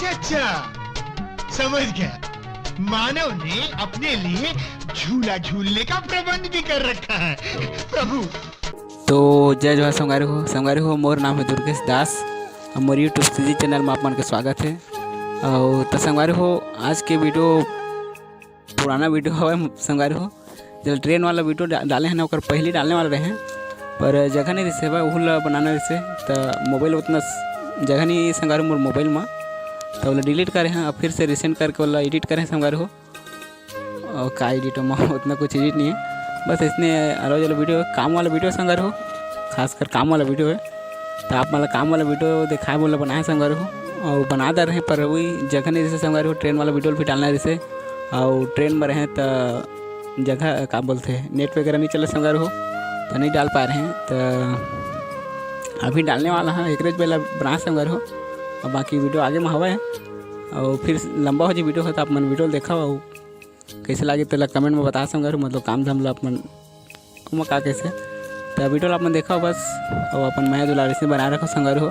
अच्छा, समझ गया। मानव ने अपने लिए झूला झूलने का प्रबंध भी कर रखा है। प्रभु तो जय जवाहर संगारी हो मोर नाम है दुर्गेश दास। मोर यूट्यूब सीजी चैनल में आप मन के स्वागत है। और तो संगारी हो आज के वीडियो पुराना वीडियो है। संगारी हो जब ट्रेन वाला वीडियो डाले हैं ना, और पहले डालने वाले रहे हैं पर जगह नहीं रही है वह बनाना रही तो मोबाइल उतना जगह नहीं संगारी मोर मोबाइल में, तो बोला डिलीट करे हैं और फिर से रिसेंट करके बोला एडिट करें संगारी हो। और का एडिट में उतना कुछ एडिट नहीं है, बस इसने अलग अलग वीडियो काम वाला वीडियो संगारी हो, खासकर काम वाला वीडियो है। तो आप मतलब काम वाला वीडियो दिखाए बोला बनाए संगारी हो और बना दे रहे पर वही जगह नहीं जैसे संगारी हो। ट्रेन वाला वीडियो भी डालना जैसे और ट्रेन में रहे तो जगह क्या बोलते हैं नेट वगैरह नहीं चले संगारी हो, तो नहीं डाल पा रहे हैं। तो अभी डालने वाला है एक रेज पहले बना संगारी हो और बाकी वीडियो आगे में हवा है और फिर लंबा हो जाए वीडियो हो तो आप मन वीडियो देखा और कैसे लगे तो कमेंट में बता संगारी मतलब काम धाम ला अपन का कैसे। तो वीडियो आप देखा बस और अपन मैं दुलारी से बना रखा संगारी हो।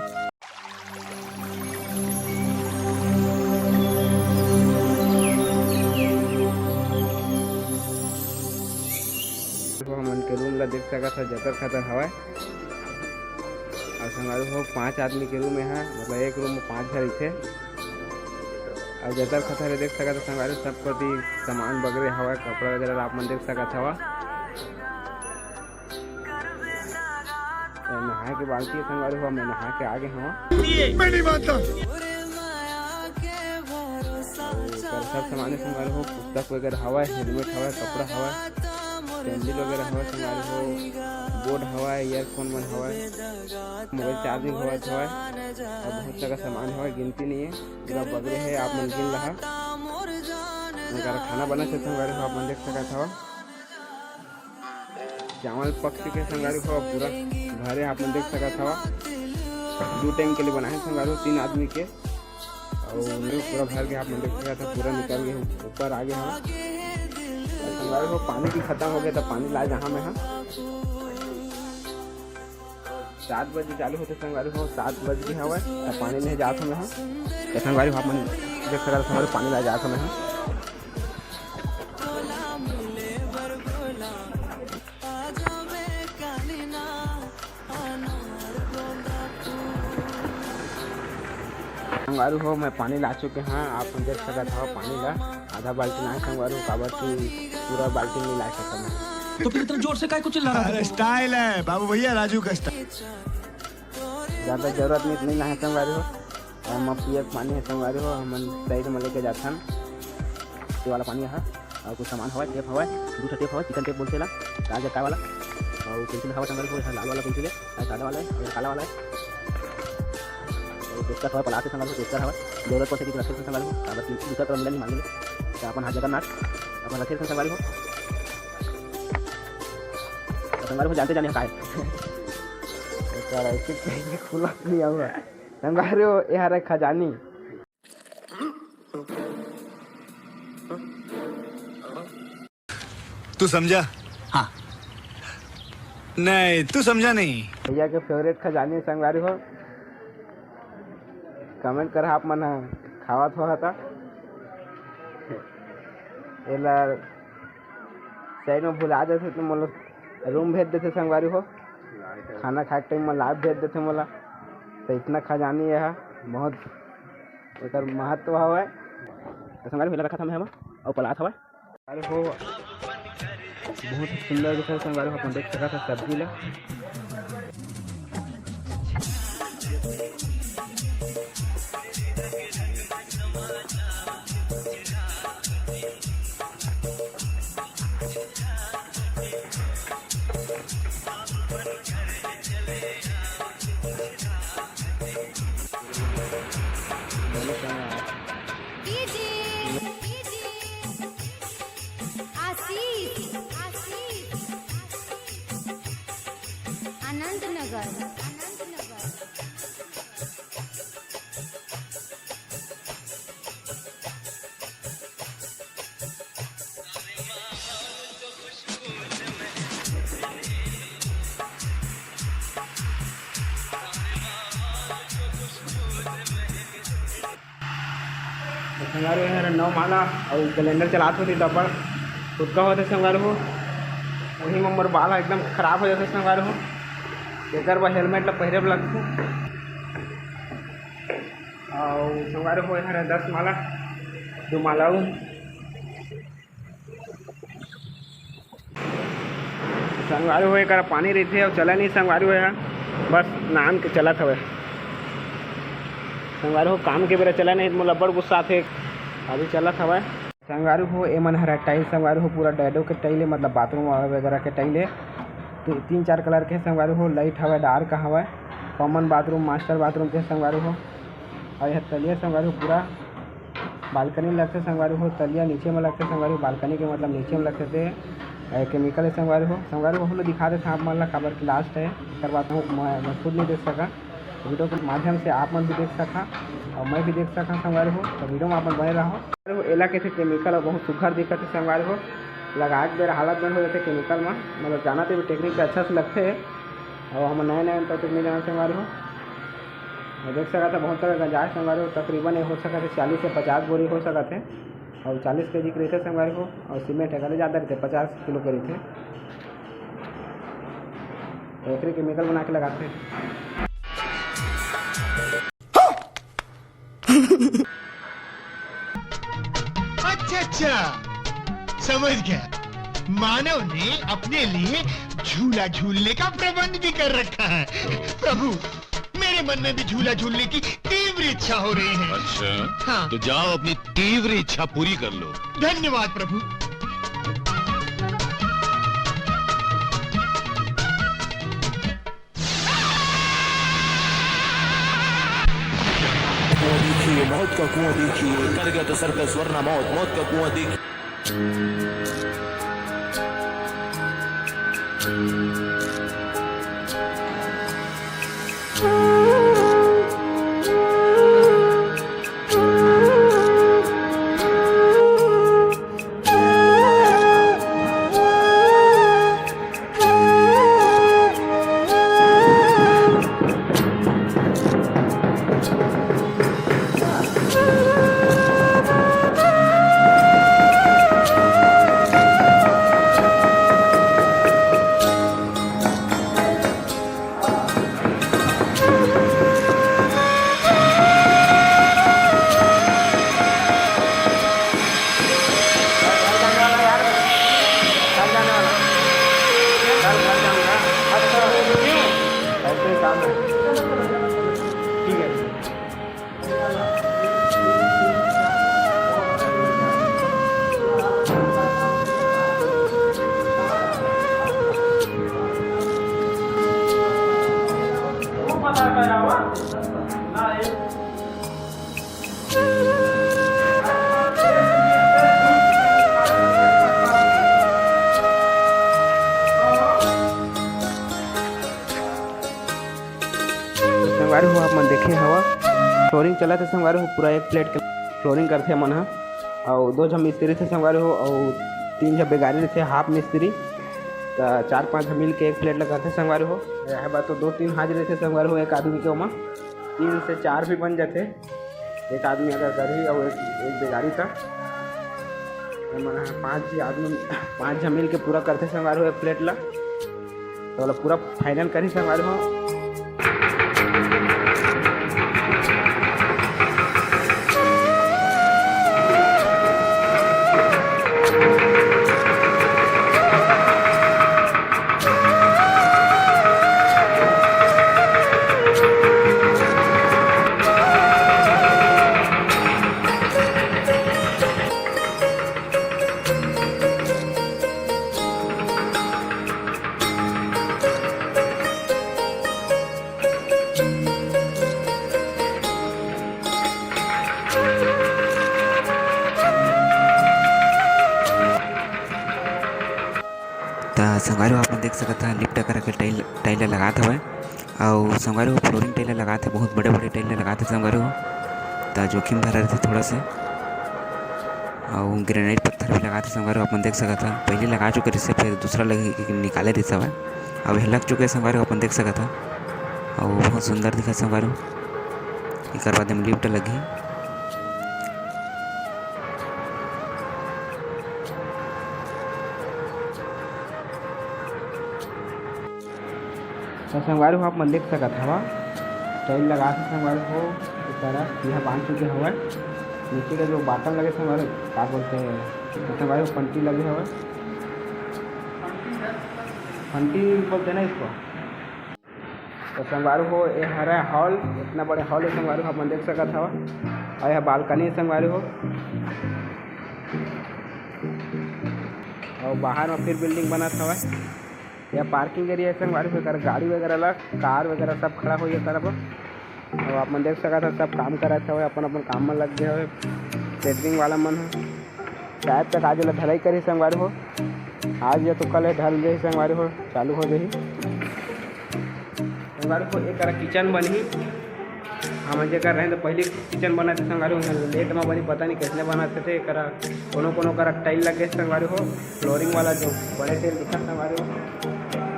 हमन के रूम ला देख सका था जतर खतर हवा और संगारी हो 5 आदमी के रूम है, मतलब एक रूम में 5 घर थे और जतर खतर देख सका था संगारी सब प्रति सामान वगैरह हवा कपड़ा वगैरह आप मन देख सका था। नहाए के बाल्टी संगारी हो, मैं नहा के आगे हूँ सब सामान संगारी हो, पुस्तक वगैरह हवा, हेलमेट हवा, कपड़ा हवा, कैंडल वगैरह हवा संगारी हो, बोर्ड हवा, ईयरफोन मन हवा, मोबाइल चार्जिंग हवा था और बहुत सारा सामान हवा, गिनती नहीं है पूरा बगरे है आप मन गिन रहा। खाना बना से संगारी हो आप मन देख सका था, चावल पक के संगारी हो पूरा घरे आप मन देख सका था। 2 टाइम के लिए बनाए संगारी हो 3 आदमी के और पूरा भर के आप मन देख सका था, पूरा निकल गए ऊपर आ गया हाँ संगारी हो। पानी भी खत्म हो गया था, पानी लाए जहाँ में हाँ 7 बजे चालू होते संगारी हो, 7 बज गए हवा पानी नहीं जात हमें हाँ संगारी हो आप मन देख सका था पानी लाए जात हमें हाँ। संगारू हो मैं पानी ला चुके हैं आप देख सका था, पानी ला आधा बाल्टी लाए संगारू काबर की पूरा बाल्टी नहीं ला सकता मैं। तो फिर इतना जोर से काय कुछ चिल्ला रहा है? स्टाइल है बाबू भैया, राजू का स्टाइल। ज़्यादा जरूरत नहीं लाए संगारू हो, हम पिए पानी है संगारू हो, हम साइड में लेके जाते हैं ये वाला पानी है और कुछ सामान हवा, टेप हवा, 2 टेप हवा, चिकन टेप बोलते ला राजा का वाला और पेंसिल हवा संगारू हो, लाल वाला पेंसिल है, सादा वाला है और काला वाला है, टेस्टर हवा पलाते संगारू हो, टेस्टर हवा जरूरत पड़ते कि रखे संगारू हो, अब दूसरा तरह मिला नहीं मांगे तो अपन हाथ जगन्नाथ अपन रखे संगारू हो। संगारू हो जानते जाने का है खुला नहीं हुआ संगारू हो यहाँ रे खजानी। तू समझा? हाँ नहीं तू समझा नहीं। भैया के फेवरेट खजानी संगारू हो, कमेंट कर आप मन खावा थोड़ा था एला साइड में भुला देते तो मोला रूम भेज देते संगवारी हो, खाना खाए के टाइम में लाइव भेज देते मोला। तो इतना खजानी है बहुत एक महत्व है तो संगवारी भेला रखा था मैं हम और पलात हवा अरे हो बहुत सुंदर दिखा संगवारी हो, अपन देख सका था सब्जी ला संगवारी हो 9 माला और कैलेंडर चलात होती डब्बड़ खुद का होते संगवारी हो वही में मोर बाल एकदम खराब हो जाते संगवारी हो एकर बा हेलमेट ला पहरे लगते और संगवारी हो 10 माला 2 माला संगवारी हो एक पानी रही और चला नहीं संगवारी हो बस नाम के चलत हवे संगवारी हो काम के बेरा चला नहीं मोला बड़ गुस्सा थे अभी चलत हवे संगवारी हो एमन हरा टाइल संगवारी हो पूरा डैडो के टाइल मतलब बाथरूम वगैरह के टाइल 3-4 कलर के संगवारी हो लाइट हवा डार्क हवा कॉमन बाथरूम मास्टर बाथरूम के संगवारी हो और यह तलिया संगवारी हो पूरा बालकनी में लगते संगवारी हो तलिया नीचे में लगते संगवारी हो बालकनी के मतलब नीचे में लगते थे केमिकल संगवारी हो हम लोग दिखा देते आप मन ला काबर की लास्ट है करवाता हूँ मैं खुद नहीं देख सका वीडियो के माध्यम से आप मन भी देख सका और मैं भी देख सका संगवारी हो तो वीडियो में आप बने रहो एला के केमिकल बहुत सुघर दिखत है संगवारी हो लगा के बेरा हालत बंद हो जाते केमिकल में मतलब जाना तो टेक्निक अच्छा से लगते है और हम नए तक नहीं जाना संगवारी हो देख सका था बहुत तरह गंजाइश संगवारी हो तकरीबन हो सका थे 40 से 50 बोरी हो सका थे और 40 kg के रहते संगवारी हो और सीमेंट अगर ज़्यादा रहते 50 किलो के रहते एक केमिकल बना के लगाते अच्छा समझ गया मानव ने अपने लिए झूला झूलने का प्रबंध भी कर रखा है प्रभु मेरे मन में भी झूला झूलने की तीव्र इच्छा हो रही है अच्छा हाँ। तो जाओ अपनी तीव्र इच्छा पूरी कर लो धन्यवाद प्रभु देखिए मौत का कुआं देखिए कर गया तो सर्कस वरना मौत का कुआं देखिए संगवारी हो आप मन देखे हवा फ्लोरिंग चला थे संगवारी हो पूरा 1 प्लेट के फ्लोरिंग करते मन और 2 झन मिस्त्री थे संगवारी हो और 3 झन बेगारी थे हाफ मिस्त्री तो 4-5 मिल के 1 प्लेट लगाते संगवारी हो यह बात तो 2-3 हाजिर थे संगवारी हो एक आदमी के वहाँ 3 से 4 भी बन जाते एक आदमी अगर करी और एक बेगारी था मन 5 आदमी 5 झन मिल के पूरा करते संगवारी हो 1 प्लेट ला तो पूरा फाइनल करी संगवारी हो संगवारी आप देख सकते हैं लिफ्ट करके टाइल लगाते हुए और संगवारी फ्लोरिंग टाइल लगाते बहुत बड़े बड़े टाइल लगाते संगवारी तो जोखिम भरा रहते थोड़ा से और ग्रेनाइट पत्थर भी लगाते संगवारी आप देख सकते हैं पहले लगा चुके रिसे फिर दूसरा लगे निकाले रिसा हुआ अब यह लग चुके संगवारी आप देख सकते हैं और बहुत सुंदर दिखा संगवारी एक बाद लिफ्ट लगी तो संगवारी हो आप मन देख सकत हवा टाइल लगा के संगवारी हो इस तरह यहाँ बांध चुके हवा। नीचे का जो बाटम लगे संगवारी क्या बोलते हैं तो संगवारी हो फंटी लगे हवा, फंटी बोलते हैं ना इसको। तो संगवारी हो ये हरा हॉल, इतना बड़े हॉल है संगवारी हो आप मन देख सकत हवा। और यह बालकनी संगवारी हो और बाहर में फिर बिल्डिंग बना हवा। यह पार्किंग एरिया है संगवारी हो, गाड़ी वगैरह ला कार वगैरह सब खड़ा हो ये तरफ। और आप मन देख सकत हो सब काम करत हवे, अपन अपन काम में लग गए हवे। सेंटरिंग वाला मन है शायद तक आज ला ढलाई करी संगवारी हो, आज या तो कल ढल जाही संगवारी हो, चालू हो जाही संगवारी हो। एक किचन बनी हम जगह रहे तो पहले किचन बना थे संगवारी हो, लेट में बनी पता नहीं कैसे बनाते थे। करा कोनो करा टाइल लगे संगवारी हो, फ्लोरिंग वाला जो बड़े टाइल दिखा संगवारी हो,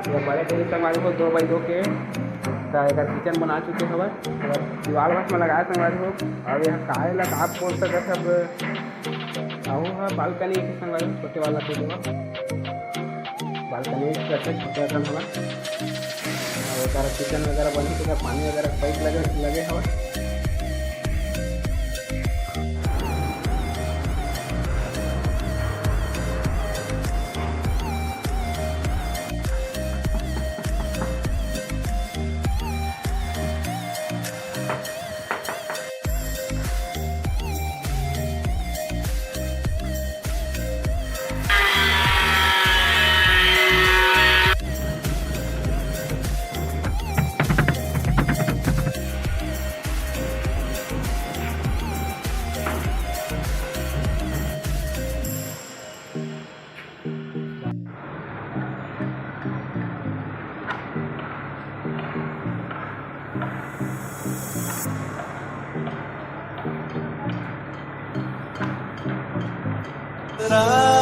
ये बड़े टाइल संगवारी हो 2x2 के एक किचन बना चुके हवा। दीवार वास में लगाया संगवारी हो। और यह काय ला आप बोल सकते अब आहू है बालकनी संगवारी हो, छोटे वाला तो बालकनी छोटे रकम हवा। और किचन वगैरह बनी तो पानी वगैरह पाइप लगे हवा। ra